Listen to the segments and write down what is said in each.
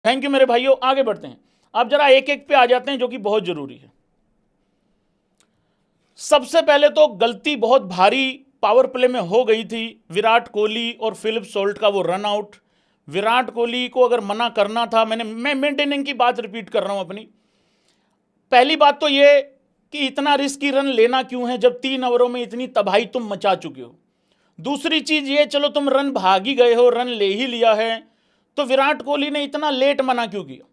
Thank you मेरे भाइयों, आगे बढ़ते हैं। अब जरा एक एक पे आ जाते हैं जो कि बहुत जरूरी है। सबसे पहले तो गलती बहुत भारी पावर प्ले में हो गई थी, विराट कोहली और फिलिप सोल्ट का वो रन आउट। विराट कोहली को अगर मना करना था, मैं मिड इनिंग की बात रिपीट कर रहा हूं अपनी। पहली बात तो ये कि इतना रिस्की रन लेना क्यों है जब 3 ओवरों में इतनी तबाही तुम मचा चुके हो। दूसरी चीज ये, चलो तुम रन भाग ही गए हो, रन ले ही लिया है, तो विराट कोहली ने इतना लेट मना क्यों किया?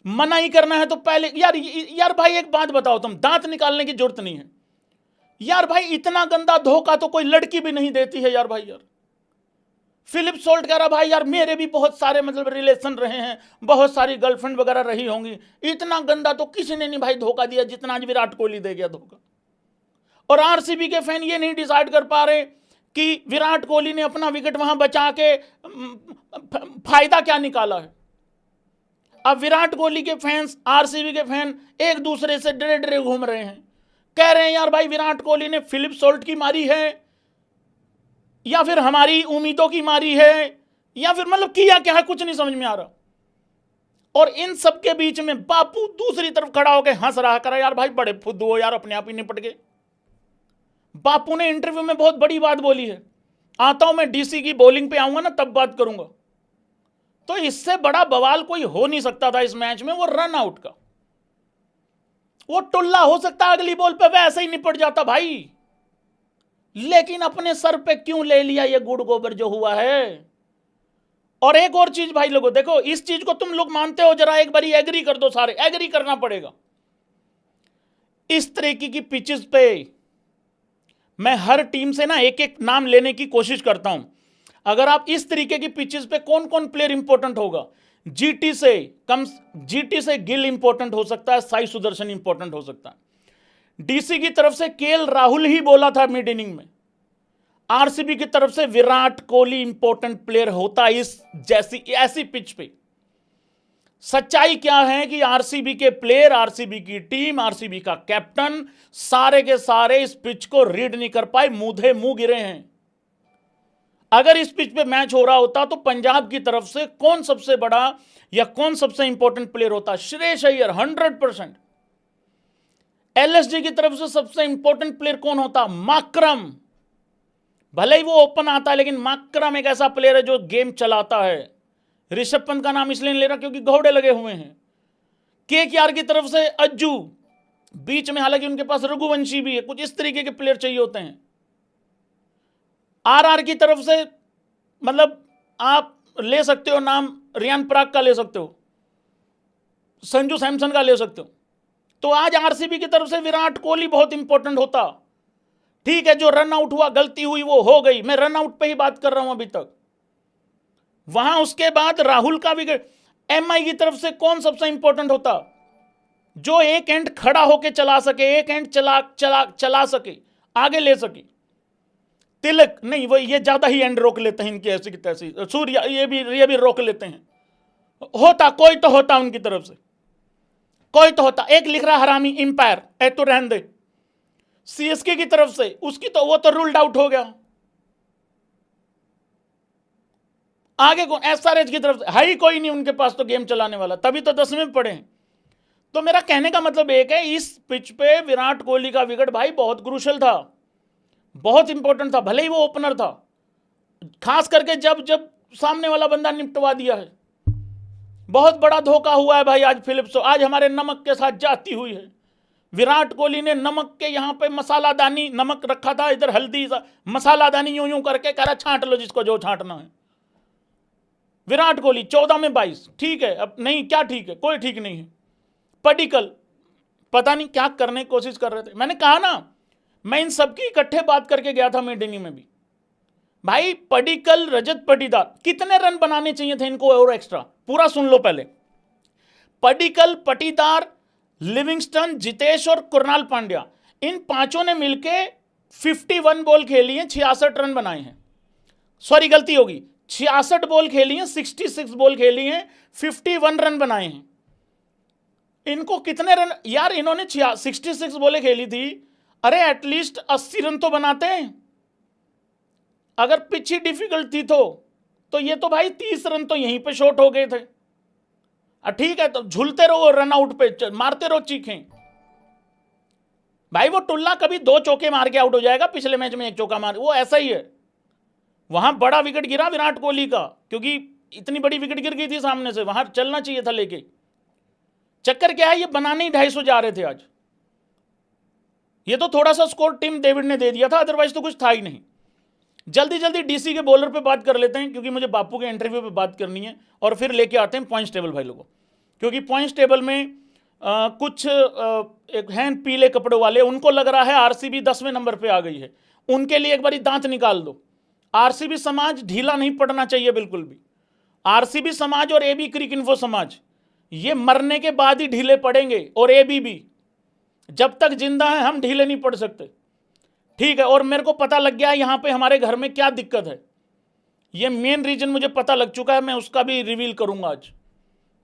मना ही करना है तो पहले यार भाई एक बात बताओ, तुम दांत निकालने की जरूरत नहीं है यार भाई। इतना गंदा धोखा तो कोई लड़की भी नहीं देती है यार भाई। यार फिलिप सोल्ट कह रहा भाई यार मेरे भी बहुत सारे मतलब रिलेशन रहे हैं, बहुत सारी गर्लफ्रेंड वगैरह रही होंगी, इतना गंदा तो किसी ने नहीं भाई धोखा दिया जितना आज विराट कोहली दे गया धोखा। और आरसीबी के फैन ये नहीं डिसाइड कर पा रहे कि विराट कोहली ने अपना विकेट वहां बचा के फायदा क्या निकाला है। अब विराट कोहली के फैंस, आरसीबी के फैन एक दूसरे से डरे डरे घूम रहे हैं, कह रहे हैं यार भाई विराट कोहली ने फिलिप सोल्ट की मारी है या फिर हमारी उम्मीदों की मारी है या फिर मतलब किया क्या है, कुछ नहीं समझ में आ रहा। और इन सब के बीच में बापू दूसरी तरफ खड़ा होकर हंस रहा, करा यार भाई बड़े फुद्दू हो यार, अपने आप ही निपट गए। बापू ने इंटरव्यू में बहुत बड़ी बात बोली है, आता हूं मैं डीसी की बॉलिंग पे आऊंगा ना तब बात करूंगा। तो इससे बड़ा बवाल कोई हो नहीं सकता था इस मैच में, वो रन आउट का। वो टुल्ला हो सकता अगली बॉल पे वैसे ही निपट जाता भाई, लेकिन अपने सर पे क्यों ले लिया ये गुड़ गोबर जो हुआ है। और एक और चीज भाई लोगों, देखो इस चीज को तुम लोग मानते हो, जरा एक बारी एग्री कर दो, सारे एग्री करना पड़ेगा। इस तरीके की पिचेस पे मैं हर टीम से ना एक एक नाम लेने की कोशिश करता हूं। अगर आप इस तरीके की पिचेस पे कौन कौन प्लेयर इंपॉर्टेंट होगा, जीटी से गिल इंपॉर्टेंट हो सकता है, साई सुदर्शन इंपॉर्टेंट हो सकता है। डीसी की तरफ से केएल राहुल ही बोला था मिड इनिंग में। आरसीबी की तरफ से विराट कोहली इंपॉर्टेंट प्लेयर होता इस जैसी ऐसी पिच पे। सच्चाई क्या है कि आरसीबी के प्लेयर, आरसीबी की टीम, आरसीबी का कैप्टन सारे के सारे इस पिच को रीड नहीं कर पाए, मुंह गिरे हैं। अगर इस पिच पे मैच हो रहा होता तो पंजाब की तरफ से कौन सबसे बड़ा या कौन सबसे इंपॉर्टेंट प्लेयर होता? श्रेयस अय्यर 100%। एलएसजी की तरफ से सबसे इंपॉर्टेंट प्लेयर कौन होता? माकरम। भले ही वो ओपन आता है लेकिन माकरम एक ऐसा प्लेयर है जो गेम चलाता है। ऋषभ पंत का नाम इसलिए ले रहा क्योंकि घोड़े लगे हुए हैं। केकेआर की तरफ से अज्जू, बीच में हालांकि उनके पास रघुवंशी भी है, कुछ इस तरीके के प्लेयर चाहिए होते हैं। आरआर की तरफ से मतलब आप ले सकते हो नाम, रियान पराग का ले सकते हो, संजू सैमसन का ले सकते हो। तो आज आरसीबी की तरफ से विराट कोहली बहुत इंपॉर्टेंट होता। ठीक है, जो रन आउट हुआ, गलती हुई, वो हो गई, मैं रन आउट पे ही बात कर रहा हूं अभी तक। वहां उसके बाद राहुल का विकेट, एमआई की तरफ से कौन सबसे इंपॉर्टेंट होता? जो एक एंड खड़ा होके चला सके, एक एंड चला सके, आगे ले सके। तिलक नहीं, वो ये ज्यादा ही एंड रोक लेते हैं इनकी ऐसी की तैसी। सूर्या ये भी रोक लेते हैं। होता कोई तो होता उनकी तरफ से, कोई तो होता। एक लिख रहा हरामी इंपायर, ए तो रहने दे। सीएसके की तरफ से उसकी तो वो तो रूल्ड आउट हो गया। आगे कौन? एसआरएच की तरफ से है ही कोई नहीं उनके पास तो गेम चलाने वाला, तभी तो 10वें में पड़े हैं। तो मेरा कहने का मतलब एक है, इस पिच पे विराट कोहली का विकेट भाई बहुत क्रूशल था, बहुत इंपॉर्टेंट था। भले ही वो ओपनर था, खास करके जब सामने वाला बंदा निपटवा दिया है। बहुत बड़ा धोखा हुआ है भाई आज फिलिप्स, आज हमारे नमक के साथ जाती हुई है। विराट कोहली ने नमक के यहां पे मसालादानी, नमक रखा था इधर, हल्दी मसालादानी यूं यूं करके कह रहा छांट लो जिसको जो छांटना है। विराट कोहली 14 में 22, ठीक है। अब नहीं, क्या ठीक है? कोई ठीक नहीं है। पडिक्कल पता नहीं क्या करने की कोशिश कर रहे थे। मैंने कहा ना, मैं इन सबकी इकट्ठे बात करके गया था मिड इनिंग में भी। भाई पडिक्कल, रजत पाटीदार, कितने रन बनाने चाहिए थे इनको और एक्स्ट्रा? पूरा सुन लो पहले। पडिक्कल, पाटीदार, लिविंगस्टन, जितेश और कुणाल पांड्या, इन पांचों ने मिलके 51 बॉल खेली है, 66 रन बनाए हैं। सॉरी गलती होगी, 66 बॉल खेली हैं, 66 बॉल खेली हैं, 51 रन बनाए हैं। इनको कितने रन यार, इन्होंने 66 बॉलें खेली थी, अरे एटलीस्ट 80 रन तो बनाते हैं। अगर पिच ही डिफिकल्ट थी तो ये तो भाई 30 रन तो यहीं पे शॉर्ट हो गए थे। ठीक है, तो झूलते रहो रन आउट पे, मारते रहो चीखें। भाई वो टुल्ला कभी 2 चौके मार के आउट हो जाएगा, पिछले मैच में 1 चौका मार, वो ऐसा ही है। वहां बड़ा विकेट गिरा विराट कोहली का, क्योंकि इतनी बड़ी विकेट गिर गई थी सामने से, वहां चलना चाहिए था लेके। चक्कर क्या है, ये बनाने ही 250 जा रहे थे आज। ये तो थोड़ा सा स्कोर टिम डेविड ने दे दिया था, अदरवाइज तो कुछ था ही नहीं। जल्दी जल्दी डीसी के बॉलर पे बात कर लेते हैं, क्योंकि मुझे बापू के इंटरव्यू पे बात करनी है, और फिर लेके आते हैं पॉइंट्स टेबल भाई लोगों। क्योंकि पॉइंट्स टेबल में कुछ एक हैं पीले कपड़ों वाले, उनको लग रहा है आरसीबी 10वें नंबर पे आ गई है। उनके लिए एक बारी दांत निकाल दो। आरसीबी समाज ढीला नहीं पड़ना चाहिए बिल्कुल भी। आरसीबी समाज और एबी क्रिक इन्फो समाज ये मरने के बाद ही ढीले पड़ेंगे, और एबी भी। जब तक जिंदा है हम ढीले नहीं पड़ सकते, ठीक है। और मेरे को पता लग गया है यहां पे हमारे घर में क्या दिक्कत है। ये मेन रीजन मुझे पता लग चुका है, मैं उसका भी रिवील करूंगा आज।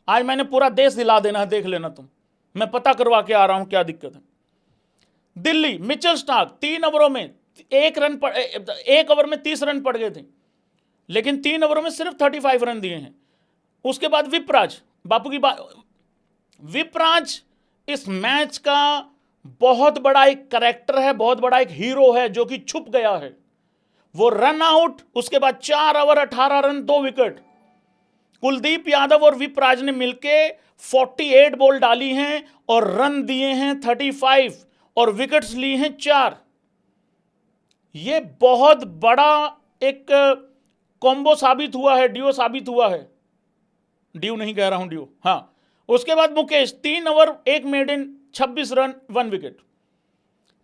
आज मैंने पूरा देश हिला देना है, देख लेना तुम। मैं पता करवा के आ रहा हूं क्या दिक्कत है। दिल्ली मिचेल स्टार्क 3 ओवरों में 1 ओवर में 30 रन पड़ गए थे, लेकिन 3 ओवरों में सिर्फ 35 रन दिए हैं। उसके बाद विपराज, बापू की बात, विपराज इस मैच का बहुत बड़ा एक कैरेक्टर है, बहुत बड़ा एक हीरो है जो कि छुप गया है। वो रन आउट, उसके बाद 4 over 18 run 2 wicket. Kuldeep Yadav और विपराज ने मिलके 48 बॉल डाली हैं और रन दिए हैं 35 और विकेट्स लिए हैं 4। ये बहुत बड़ा एक कॉम्बो साबित हुआ है, ड्यू साबित हुआ है। ड्यू नहीं कह रहा हूं, ड्यू, हाँ। उसके बाद Mukesh 3 over 1 maiden 26 run 1 wicket.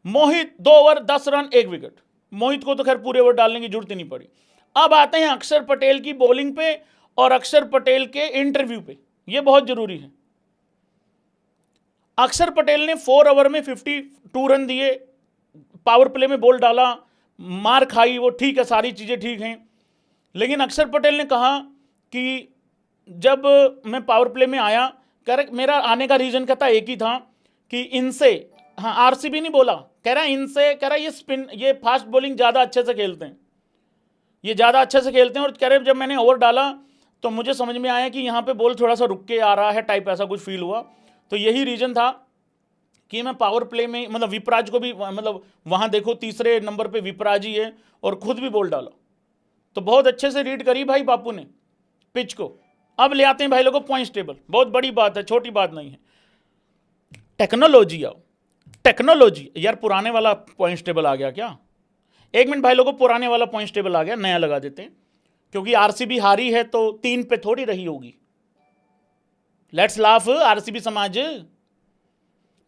Mohit 2 over 10 run 1 wicket. Mohit को तो खैर पूरे ओवर डालने की जरूरत ही नहीं पड़ी। अब आते हैं अक्षर पटेल की बॉलिंग पे और अक्षर पटेल के इंटरव्यू पे, ये बहुत जरूरी है। अक्षर पटेल ने 4 ओवर में 52 रन दिए, पावर प्ले में बॉल डाला, मार खाई, वो ठीक है, सारी चीजें ठीक हैं। लेकिन अक्षर पटेल ने कहा कि जब मैं पावर प्ले में आया, कह रहा मेरा आने का रीजन कहता एक ही था कि इनसे, हाँ आरसीबी नहीं बोला, कह रहा इनसे, कह रहा ये स्पिन, ये फास्ट बॉलिंग ज़्यादा अच्छे से खेलते हैं, ये ज़्यादा अच्छे से खेलते हैं। और कह रहे जब मैंने ओवर डाला तो मुझे समझ में आया कि यहाँ पे बॉल थोड़ा सा रुक के आ रहा है टाइप, ऐसा कुछ फील हुआ। तो यही रीज़न था कि मैं पावर प्ले में, मतलब विपराज को भी, मतलब वहाँ देखो 3रे नंबर पर विपराज ही है और खुद भी बॉल डाला। तो बहुत अच्छे से रीड करी भाई बापू ने पिच को। अब ले आते हैं भाई लोगों पॉइंट्स टेबल, बहुत बड़ी बात है, छोटी बात नहीं है। टेक्नोलॉजी आओ, टेक्नोलॉजी, यार पुराने वाला पॉइंट्स टेबल आ गया क्या? 1 मिनट भाई लोगों, पुराने वाला पॉइंट्स टेबल आ गया, नया लगा देते हैं, क्योंकि आरसीबी हारी है तो 3 पे थोड़ी रही होगी। लेट्स लाफ आरसीबी समाज,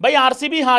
भाई आरसीबी हारी